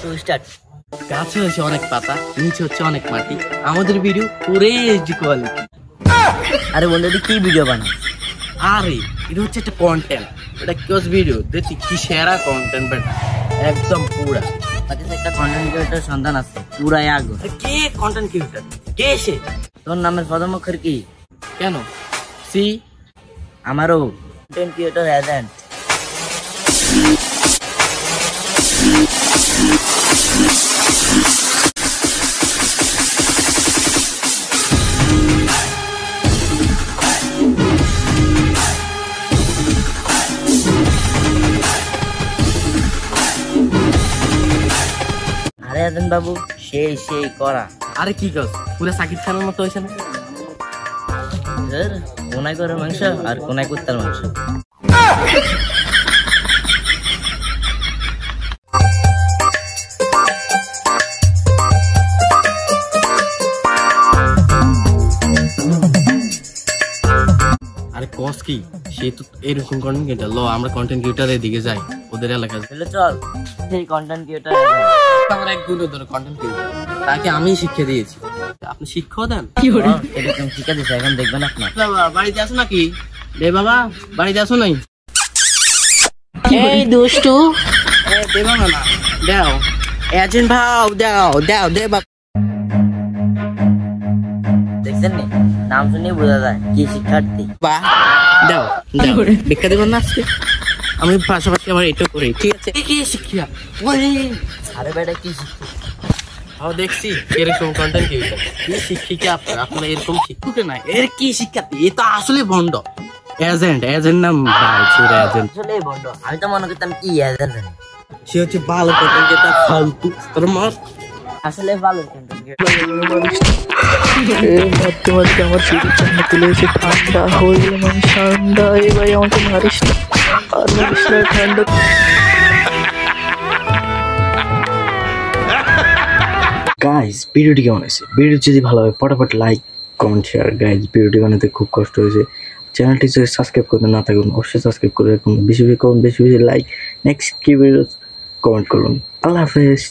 2 start. গাছে হচ্ছে অনেক পাতা, নিচে হচ্ছে অনেক মাটি, আমাদের ভিডিও পুরো এইচডি কোয়ালিটি। আরে বন্ধু কি ভিডিও বানাও? আরে এটা হচ্ছে একটা কন্টেন্ট, এটা কিস ভিডিও দেখি কি সেরা কন্টেন্ট, বাট একদম পুরা একটা কন্টেন্ট ক্রিয়েটর সন্ধান আছে পুরাই আগ। কে কন্টেন্ট ক্রিয়েটর? কে সে? তোর নামের প্রথম অক্ষর কি? কেন? সি। আমারও কন্টেন্ট ক্রিয়েটর এজেন্ট। আরে এজেন্ট বাবু সেই সেই করা। আরে কি কস, পুরো সাকিব খানের মতো হয়েছে না? কোনায় করে মাংস আর কোনায় কুত্তার মাংস। আরে কস কি, সে তো এরকম কন্টেন্ট ক্রিয়েটর। লো আমরা কন্টেন্ট ক্রিয়েটরের দিকে যাই, ওদের এলাকায়। চল সেই কন্টেন্ট ক্রিয়েটর আমার এক গুণ ধরে কন্টেন্ট ক্রিয়েটর, তাকে আমি শিক্ষা দিয়েছি, আপনি শিক্ষাও দেন? এরকম শিক্ষা দিচ্ছে, এখন দেখবেন আপনার। বাবা বাড়িতে আছো নাকি? রে বাবা বাড়িতে আছো নাই? এই দুষ্টু দে বাবা না, দাও এজেন্ট ভাও, দাও দাও দে বাবা। দেখছেন নি, নাম শুনে বোঝা যায় কি শিক্ষার্থী। বাহ দাও দাও, ভিক্ষা দেবেন না আজকে? আমি পাশাপাশি আমার এটা করি, ঠিক আছে? কি শিক্ষা? আরে বেটা কি শিক্ষা? দেখছি এরকম কন্টেন্ট ক্রিয়েটর, কি শিক্ষিকা আপনার? আপনারা এরকম শিক্ষক না, এর কি শিক্ষার্থী? এ তো আসলে ভণ্ড এজেন্ট। এজেন্ট নাম এজেন্ট। আসলে বন্ধু আমি তো মনে করতাম কি এজেন্ট জানি। সে হচ্ছে ভালো কন্টেন্ট ক্রিয়েটর, ফালতু তোর মার। আসলে ভালো কন্টেন্ট ক্রিয়েটর। মধ্যে মধ্যে আমার চিড়ি চান্না তুলে এসে ঠান্ডা হয়ে গেলে মানে ঠান্ডা। এবার আমাকে মারিস না, আর মারিস না ঠান্ডা। গাইজ ভিডিওটি কেমন আছে? ভিডিও যদি ভালো হয় ফটাফট লাইক কমেন্ট শেয়ার। গাইজ ভিডিওটি বানাতে খুব কষ্ট হয়েছে, চ্যানেলটি যদি সাবস্ক্রাইব করতে না থাকুন অবশ্যই সাবস্ক্রাইব করে রাখুন। বেশি বেশি কমেন্ট, বেশি বেশি লাইক, নেক্সট কি ভিডিও কমেন্ট করুন। আল্লাহ হাফেজ।